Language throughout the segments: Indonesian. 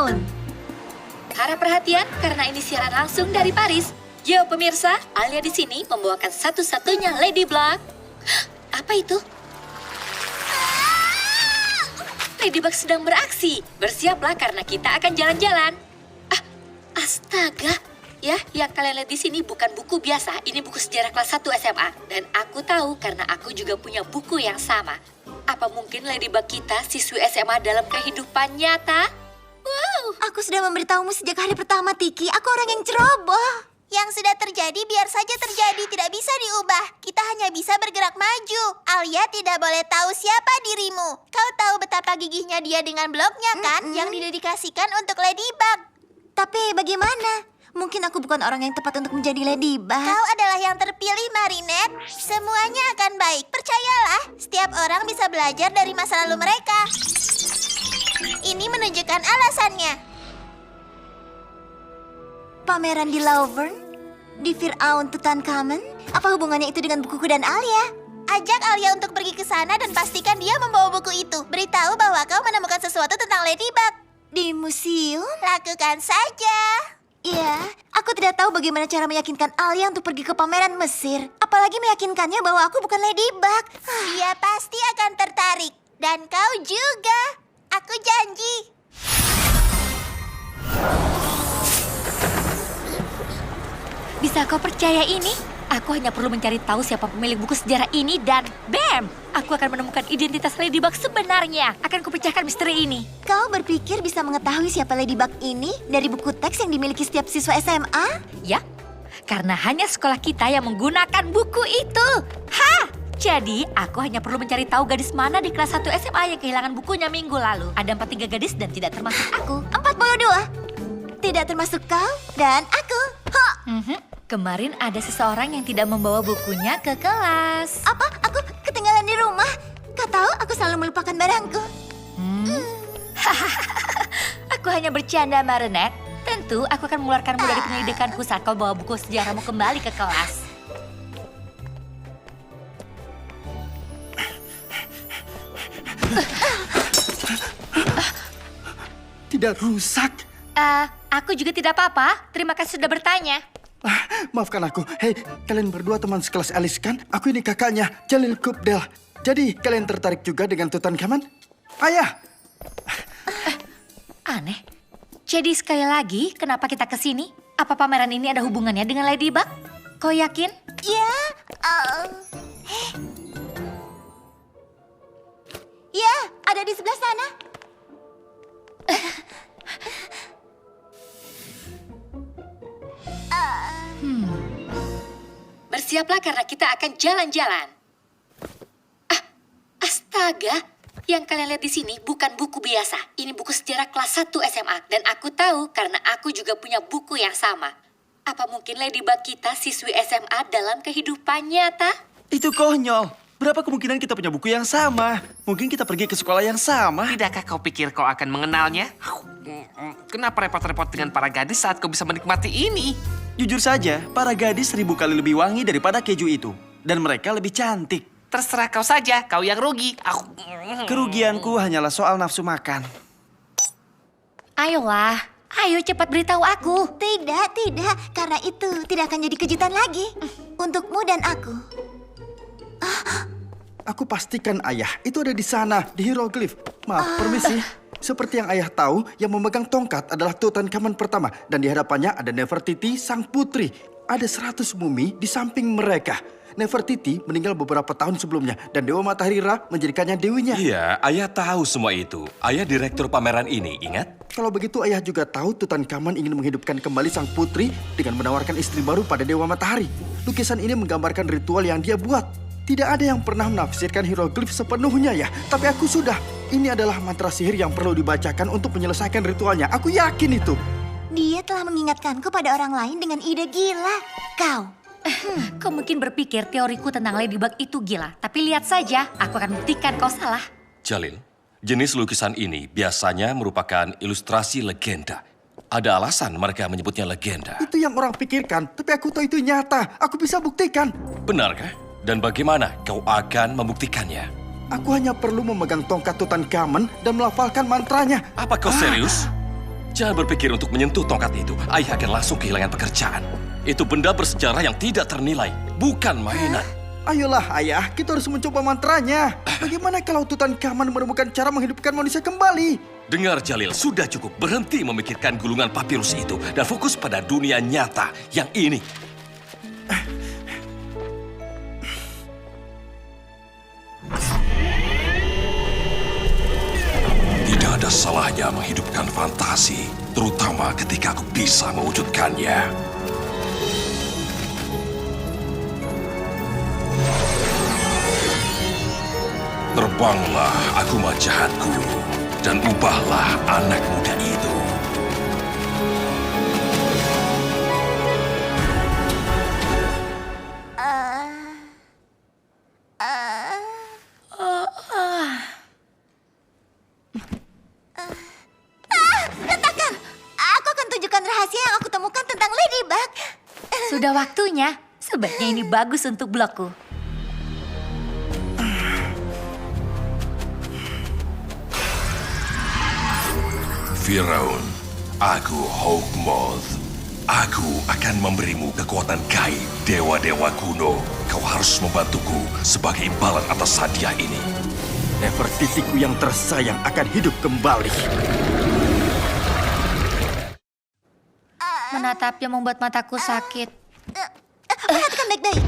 Tutankhamun. Harap perhatian karena ini siaran langsung dari Paris. Yo pemirsa, Alia di sini membawakan satu-satunya Lady Bug. Apa itu? Ladybug sedang beraksi. Bersiaplah karena kita akan jalan-jalan. Astaga. Ya, yang kalian lihat di sini bukan buku biasa. Ini buku sejarah kelas 1 SMA. Dan aku tahu karena aku juga punya buku yang sama. Apa mungkin Ladybug kita siswi SMA dalam kehidupan nyata? Wow. Aku sudah memberitahumu sejak hari pertama, Tiki. Aku orang yang ceroboh. Yang sudah terjadi biar saja terjadi, tidak bisa diubah. Kita hanya bisa bergerak maju. Alia tidak boleh tahu siapa dirimu. Kau tahu betapa gigihnya dia dengan blognya kan? Yang didedikasikan untuk Ladybug. Tapi bagaimana? Mungkin aku bukan orang yang tepat untuk menjadi Ladybug. Kau adalah yang terpilih, Marinette. Semuanya akan baik, percayalah. Setiap orang bisa belajar dari masa lalu mereka. Ini menunjukkan alasannya. Pameran di Lauvern? Di Fir'aun Tutankhamun? Apa hubungannya itu dengan bukuku dan Alia? Ajak Alia untuk pergi ke sana dan pastikan dia membawa buku itu. Beritahu bahwa kau menemukan sesuatu tentang Ladybug. Di museum? Lakukan saja. Iya, aku tidak tahu bagaimana cara meyakinkan Alia untuk pergi ke pameran Mesir. Apalagi meyakinkannya bahwa aku bukan Ladybug. Dia pasti akan tertarik. Dan kau juga. Aku janji. Bisa kau percaya ini? Aku hanya perlu mencari tahu siapa pemilik buku sejarah ini dan bam! Aku akan menemukan identitas Ladybug sebenarnya. Akan kupecahkan misteri ini. Kau berpikir bisa mengetahui siapa Ladybug ini dari buku teks yang dimiliki setiap siswa SMA? Ya, karena hanya sekolah kita yang menggunakan buku itu. Ha! Jadi, aku hanya perlu mencari tahu gadis mana di kelas 1 SMA yang kehilangan bukunya minggu lalu. Ada 43 gadis dan tidak termasuk aku. 42. Tidak termasuk kau dan aku. Ha! Kemarin ada seseorang yang tidak membawa bukunya ke kelas. Apa? Aku ketinggalan di rumah. Kau tahu aku selalu melupakan barangku. Aku hanya bercanda, Marinette. Tentu aku akan mengeluarkanmu dari penyelidikanku saat kau bawa buku sejarahmu kembali ke kelas. Tidak rusak. Aku juga tidak apa-apa. Terima kasih sudah bertanya. Maafkan aku. Hei, kalian berdua teman sekelas Alice kan? Aku ini kakaknya, Jalil Kubdel. Jadi, kalian tertarik juga dengan Tutankhamun? Ayah! Aneh. Jadi sekali lagi, kenapa kita ke sini? Apa pameran ini ada hubungannya dengan Ladybug? Kau yakin? Ya, ya, ada di sebelah sana. Bersiaplah karena kita akan jalan-jalan. Astaga. Yang kalian lihat di sini bukan buku biasa. Ini buku sejarah kelas 1 SMA. Dan aku tahu karena aku juga punya buku yang sama. Apa mungkin Ladybug kita siswi SMA dalam kehidupan nyata? Itu konyol. Berapa kemungkinan kita punya buku yang sama? Mungkin kita pergi ke sekolah yang sama. Tidakkah kau pikir kau akan mengenalnya? Kenapa repot-repot dengan para gadis saat kau bisa menikmati ini? Jujur saja, para gadis 1000 kali lebih wangi daripada keju itu. Dan mereka lebih cantik. Terserah kau saja, kau yang rugi. Kerugianku hanyalah soal nafsu makan. Ayolah, ayo cepat beritahu aku. Tidak. Karena itu tidak akan jadi kejutan lagi. Untukmu dan aku. Aku pastikan ayah, itu ada di sana, di hieroglif. Maaf, permisi. Seperti yang ayah tahu, yang memegang tongkat adalah Tutankhamun pertama. Dan di hadapannya ada Nefertiti, sang putri. Ada 100 mumi di samping mereka. Nefertiti meninggal beberapa tahun sebelumnya. Dan Dewa Matahari Ra menjadikannya dewinya. Iya, ayah tahu semua itu. Ayah direktur pameran ini, ingat? Kalau begitu ayah juga tahu Tutankhamun ingin menghidupkan kembali sang putri dengan menawarkan istri baru pada Dewa Matahari. Lukisan ini menggambarkan ritual yang dia buat. Tidak ada yang pernah menafsirkan hieroglif sepenuhnya ya. Tapi aku sudah. Ini adalah mantra sihir yang perlu dibacakan untuk menyelesaikan ritualnya. Aku yakin itu. Dia telah mengingatkanku pada orang lain dengan ide gila. Kau. Kau mungkin berpikir teoriku tentang Ladybug itu gila. Tapi lihat saja, aku akan buktikan kau salah. Jalil, jenis lukisan ini biasanya merupakan ilustrasi legenda. Ada alasan mereka menyebutnya legenda. Itu yang orang pikirkan, tapi aku tahu itu nyata. Aku bisa buktikan. Benarkah? Dan bagaimana kau akan membuktikannya? Aku hanya perlu memegang tongkat Tutankhamun dan melafalkan mantranya. Apa kau serius? Jangan berpikir untuk menyentuh tongkat itu. Ayah akan langsung kehilangan pekerjaan. Itu benda bersejarah yang tidak ternilai, bukan mainan. Ayolah ayah, kita harus mencoba mantranya. Bagaimana kalau Tutankhamun menemukan cara menghidupkan manusia kembali? Dengar Jalil, sudah cukup. Berhenti memikirkan gulungan papirus itu dan fokus pada dunia nyata yang ini. Tidak ada salahnya menghidupkan fantasi, terutama ketika aku bisa mewujudkannya. Terbanglah Akuma jahatku dan ubahlah anak muda itu. Katakan, aku akan tunjukkan rahasia yang aku temukan tentang Ladybug. Sudah waktunya. Sebaiknya ini bagus untuk blogku. Firaun, aku Hawkmoth. Aku akan memberimu kekuatan gaib dewa-dewa kuno. Kau harus membantuku sebagai imbalan atas hadiah ini. Nefertitiku yang tersayang akan hidup kembali. Menatapnya membuat mataku sakit. Perhatikan baik-baik.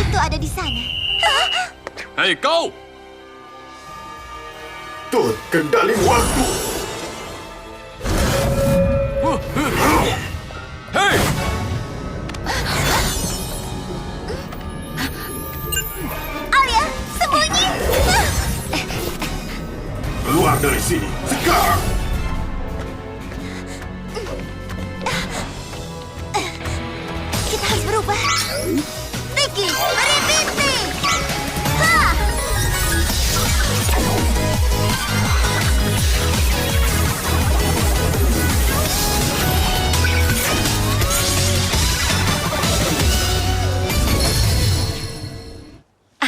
Itu ada di sana. Hei kau! Tut, kendali waktu. Hei! Alia, sembunyi. Keluar dari sini, sekarang. Kita harus berubah. Ricky, beri binti. Ha!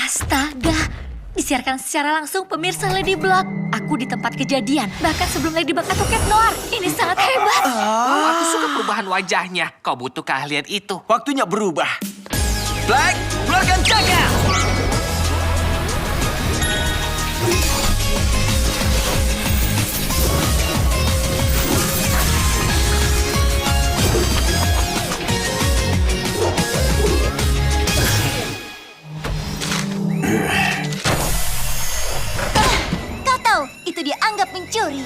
Astaga, disiarkan secara langsung pemirsa Ladybug. Aku di tempat kejadian, bahkan sebelum Ladybug atau Cat Noir. Ini sangat hebat. Oh, aku suka perubahan wajahnya. Kau butuh keahlian itu. Waktunya berubah. Black, keluarkan jaga! Kau tahu, itu dianggap mencuri.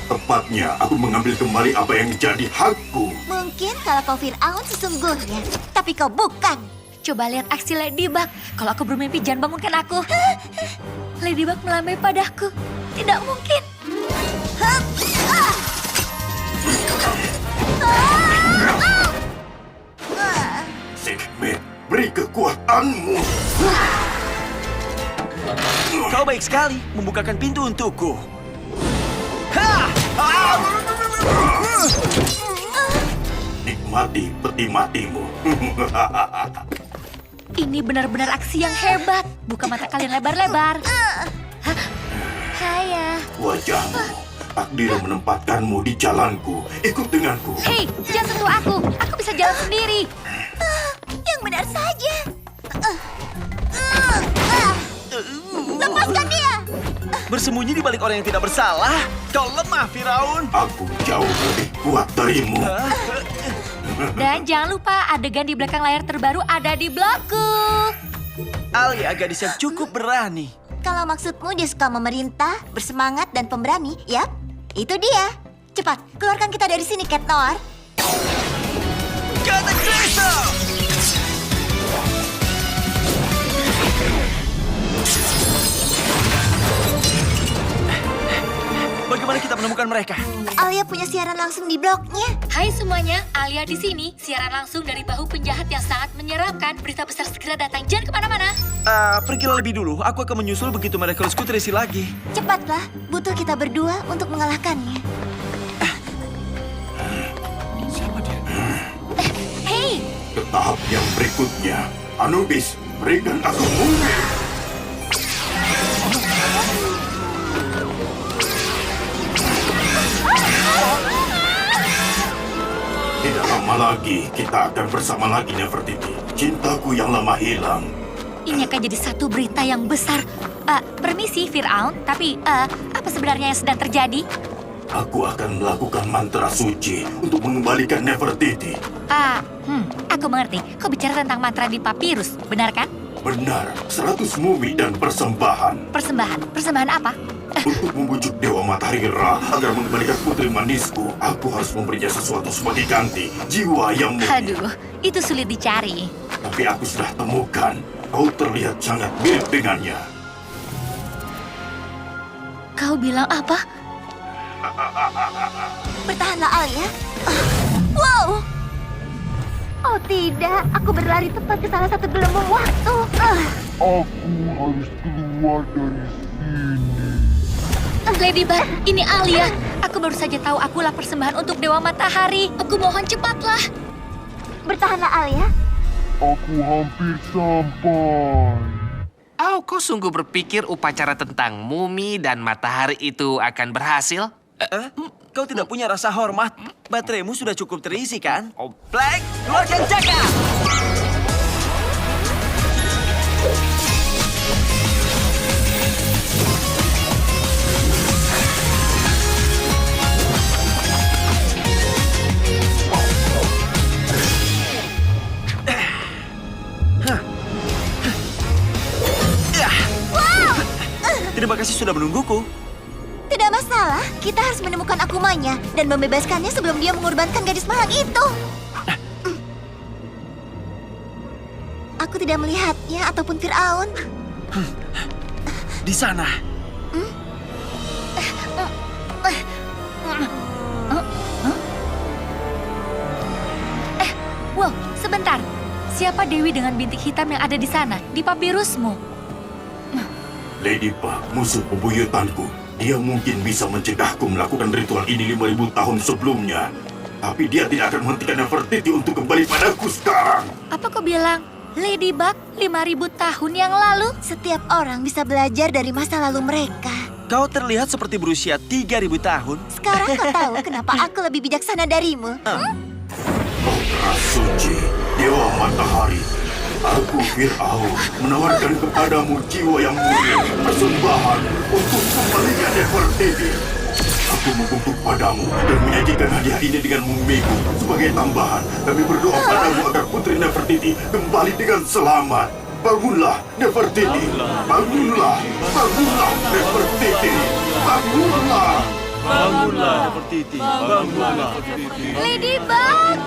Tepatnya, aku mengambil kembali apa yang menjadi hakku. Mungkin kalau kau Fir'aun sesungguhnya, tapi kau bukan. Coba lihat aksi Ladybug. Kalau aku bermimpi, jangan bangunkan aku. Ladybug melambai padaku. Tidak mungkin. Sekhmet, beri kekuatanmu. Kau baik sekali membukakan pintu untukku. Nikmati peti matimu. Ini benar-benar aksi yang hebat. Buka mata kalian lebar-lebar. Hah? Hai. Wajahmu, takdir menempatkanmu di jalanku. Ikut denganku. Hei, jangan sentuh aku. Aku bisa jalan sendiri. Yang benar saja. Lepaskan dia. Bersembunyi di balik orang yang tidak bersalah. Kau lemah, Firaun. Aku jauh lebih kuat darimu. Dan jangan lupa adegan di belakang layar terbaru ada di blogku. Alia gadis yang cukup berani. Kalau maksudmu dia suka memerintah, bersemangat, dan pemberani, yap, itu dia. Cepat, keluarkan kita dari sini, Cat Noir. Cataclysm! Bagaimana kita menemukan mereka? Alia punya siaran langsung di blognya. Hai semuanya, Alia di sini. Siaran langsung dari bahu penjahat yang sangat menyeramkan. Berita besar segera datang, jangan kemana-mana. Pergilah lebih dulu. Aku akan menyusul begitu Miraculousku terisi lagi. Cepatlah, butuh kita berdua untuk mengalahkannya. Hei, Ke tahap yang berikutnya. Anubis, berikan aku mungil. lagi, kita akan bersama lagi, Nefertiti. Cintaku yang lama hilang. Ini akan jadi satu berita yang besar. Permisi, Firaun, tapi apa sebenarnya yang sedang terjadi? Aku akan melakukan mantra suci untuk mengembalikan Nefertiti. Aku mengerti. Kau bicara tentang mantra di papirus, benar kan? Benar, 100 mumi dan persembahan. Persembahan apa? Untuk membujuk Dewa Matahari Ra agar mengembalikan putri manisku, aku harus memberinya sesuatu sebagai ganti. Jiwa yang murni. Aduh, itu sulit dicari. Tapi aku sudah temukan. Kau terlihat sangat mirip dengannya. Kau bilang apa? Bertahanlah, Alia. Wow! Oh tidak, aku berlari tepat ke salah satu gelembung waktu. Aku harus keluar dari sini. Ladybug, ini Alia. Aku baru saja tahu akulah persembahan untuk Dewa Matahari. Aku mohon cepatlah. Bertahanlah, Alia. Aku hampir sampai. Oh, kau sungguh berpikir upacara tentang mumi dan matahari itu akan berhasil? Kau tidak punya rasa hormat? Bateraimu sudah cukup terisi, kan? Oh, Black, keluarkan Jaka! Terima kasih sudah menungguku. Tidak masalah, kita harus menemukan Akumanya dan membebaskannya sebelum dia mengorbankan gadis malang itu. Aku tidak melihatnya ataupun Firaun. Di sana. Wow, sebentar. Siapa Dewi dengan bintik hitam yang ada di sana, di papirusmu? Ladybug, musuh bebuyutanku. Dia mungkin bisa mencegahku melakukan ritual ini 5.000 tahun sebelumnya. Tapi dia tidak akan menghentikan Nefertiti untuk kembali padaku sekarang. Apa kau bilang? Ladybug 5.000 tahun yang lalu? Setiap orang bisa belajar dari masa lalu mereka. Kau terlihat seperti berusia 3.000 tahun. Sekarang kau tahu kenapa aku lebih bijaksana darimu. Mantra suci, Dewa Matahari. Aku Firaun menawarkan kepadamu jiwa yang murni, persembahan untuk kembalinya Nefertiti. Aku membungkuk padamu dan menyajikan hadiah ini dengan mumiku. Sebagai tambahan, kami berdoa padamu agar putri Nefertiti kembali dengan selamat. Bangunlah, Nefertiti. Bangunlah, bangunlah, Nefertiti. Bangunlah. Bangunlah, Nefertiti. Bangunlah. Ladybug!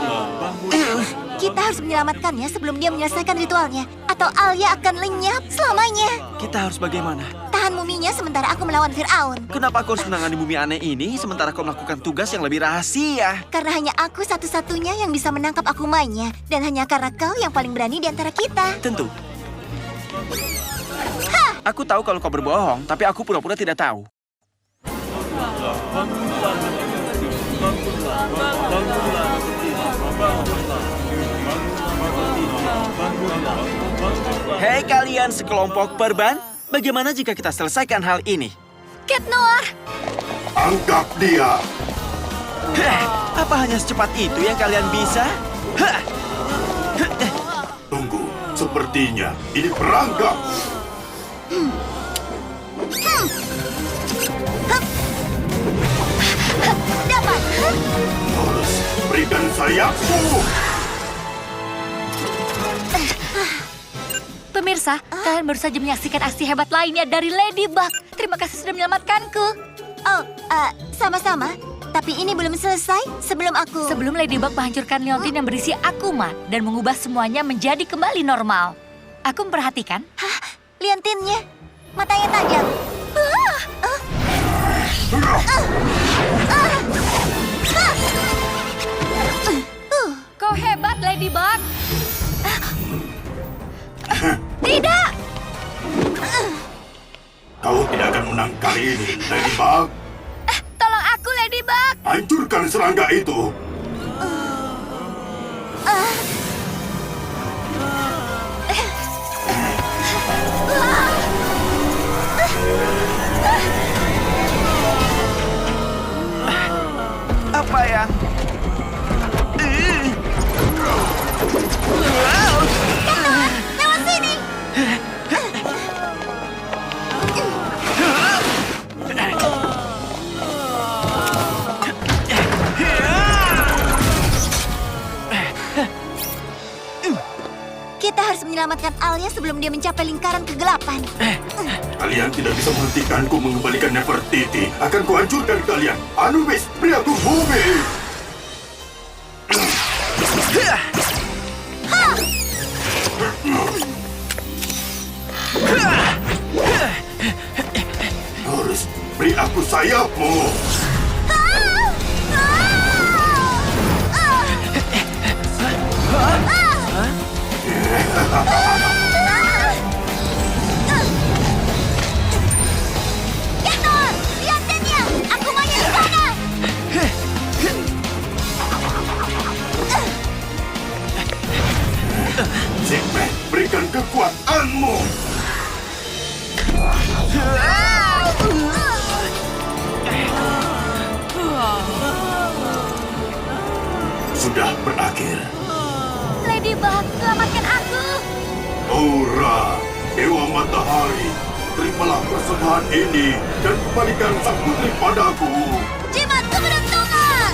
Kita harus menyelamatkannya sebelum dia menyelesaikan ritualnya. Atau Alia akan lenyap selamanya. Kita harus bagaimana? Tahan muminya sementara aku melawan Firaun. Kenapa kau harus menangani bumi aneh ini sementara kau melakukan tugas yang lebih rahasia? Karena hanya aku satu-satunya yang bisa menangkap Akumanya. Dan hanya karena kau yang paling berani di antara kita. Tentu. Aku tahu kalau kau berbohong, tapi aku pura-pura tidak tahu. Hei kalian sekelompok perban, bagaimana jika kita selesaikan hal ini? Cat Noir! Angkat dia. Apa hanya secepat itu yang kalian bisa? Tunggu, sepertinya ini perangkap. Dapat! Harus berikan sayapku. Pemirsa, kalian baru saja menyaksikan aksi hebat lainnya dari Ladybug. Terima kasih sudah menyelamatkanku. Oh, sama-sama. Tapi ini belum selesai sebelum aku... Sebelum Ladybug menghancurkan liontin yang berisi Akuma dan mengubah semuanya menjadi kembali normal. Aku memperhatikan. Liontinnya, matanya tajam. Kau hebat, Ladybug. Tidak! Kau tidak akan menang kali ini, Ladybug. Tolong aku, Ladybug. Hancurkan serangga itu. Apa yang... menyelamatkan Alia sebelum dia mencapai lingkaran kegelapan. Kalian tidak bisa menghentikanku mengembalikan Nefertiti. Akan kuhancurkan kalian. Anubis, beri aku bumi. Horus, beri aku sayapmu. Gator, lihat Daniel. Aku maunya di sana. Zigman, berikan kekuatanmu. Sudah berakhir. Ladybug, selamatkan aku. Aura, Dewa Matahari, terimalah persembahan ini dan kembalikan sang putri padaku. Jimat keberuntungan.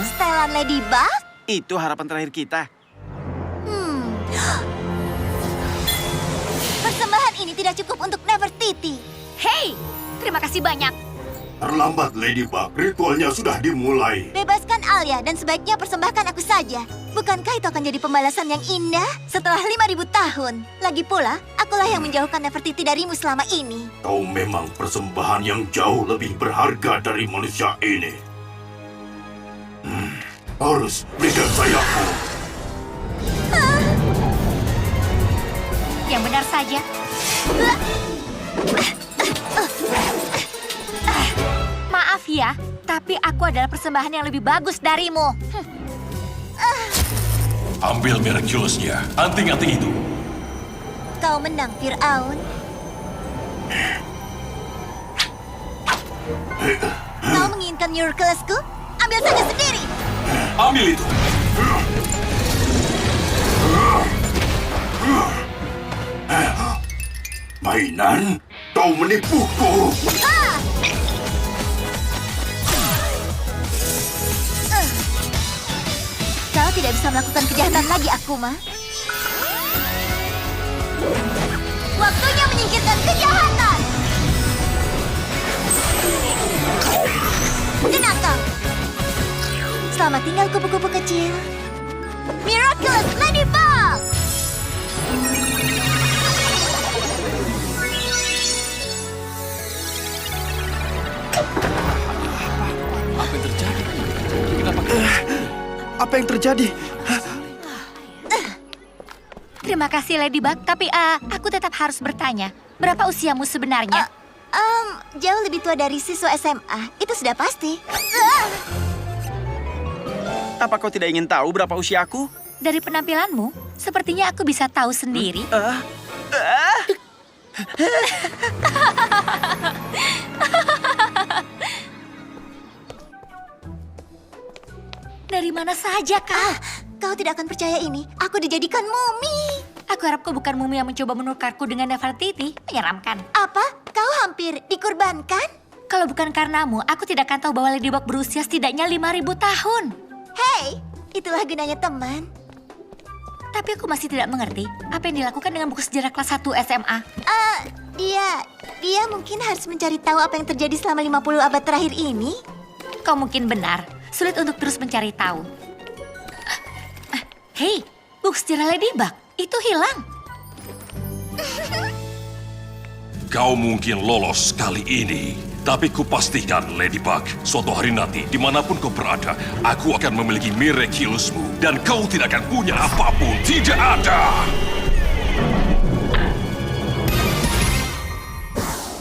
Setelan Ladybug? Itu harapan terakhir kita. Persembahan ini tidak cukup untuk Nefertiti. Hei, terima kasih banyak. Terlambat, Ladybug. Ritualnya sudah dimulai. Bebaskan Alia dan sebaiknya persembahkan aku saja. Bukankah itu akan jadi pembalasan yang indah setelah 5.000 tahun? Lagi pula, akulah yang menjauhkan Nefertiti darimu selama ini. Kau memang persembahan yang jauh lebih berharga dari manusia ini. Harus berikan sayapmu. Yang benar saja. Maaf ya, tapi aku adalah persembahan yang lebih bagus darimu. Ambil Miraculousnya, anting-anting itu. Kau menang, Fir'aun. Kau menginginkan Miraculousku? Ambil saja sendiri. Ambil itu. Mainan? Kau menipuku. Kau tidak bisa melakukan kejahatan lagi, Akuma. Waktunya menyingkirkan kejahatan. Tenang kau. Selamat tinggal kupu-kupu kecil. Miraculous Ladybug! Apa yang terjadi? Kenapa? Apa yang terjadi? Terima kasih Ladybug, tapi aku tetap harus bertanya. Berapa usiamu sebenarnya? Jauh lebih tua dari siswa SMA. Itu sudah pasti. Apa kau tidak ingin tahu berapa usiaku? Dari penampilanmu, sepertinya aku bisa tahu sendiri. Dari mana saja kau? Kau tidak akan percaya ini. Aku dijadikan mumi. Aku harap kau bukan mumi yang mencoba menukarku dengan Nefertiti. Menyeramkan. Apa? Kau hampir dikurbankan? Kalau bukan karenamu, aku tidak akan tahu bahwa Ladybug berusia setidaknya 5.000 tahun. Hei, itulah gunanya teman. Tapi aku masih tidak mengerti apa yang dilakukan dengan buku sejarah kelas 1 SMA. Dia mungkin harus mencari tahu apa yang terjadi selama 50 abad terakhir ini. Kau mungkin benar. Sulit untuk terus mencari tahu. Hei, buku sejarah Ladybug. Itu hilang. Kau mungkin lolos kali ini. Tapi kupastikan, Ladybug, suatu hari nanti, dimanapun kau berada, aku akan memiliki Miraculousmu. Dan kau tidak akan punya apapun. Tidak ada!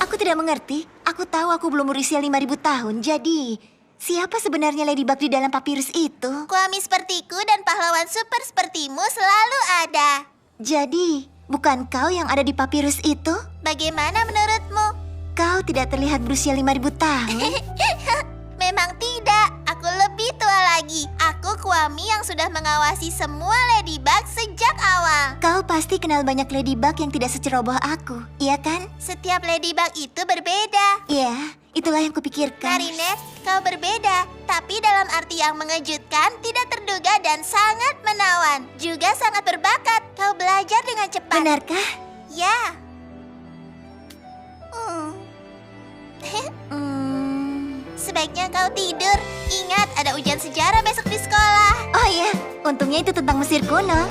Aku tidak mengerti. Aku tahu aku belum berusia 5.000 tahun. Jadi, siapa sebenarnya Ladybug di dalam papirus itu? Kuami sepertiku dan pahlawan super sepertimu selalu ada. Jadi, bukan kau yang ada di papirus itu? Bagaimana menurutmu? Kau tidak terlihat berusia 5.000 tahun. Memang tidak. Aku lebih tua lagi. Aku Kuami yang sudah mengawasi semua Ladybug sejak awal. Kau pasti kenal banyak Ladybug yang tidak seceroboh aku, iya kan? Setiap Ladybug itu berbeda. Iya, itulah yang kupikirkan. Marinette, kau berbeda, tapi dalam arti yang mengejutkan, tidak terduga dan sangat menawan. Juga sangat berbakat, kau belajar dengan cepat. Benarkah? Ya. Sebaiknya kau tidur. Ingat, ada ujian sejarah besok di sekolah. Oh ya, untungnya itu tentang Mesir kuno.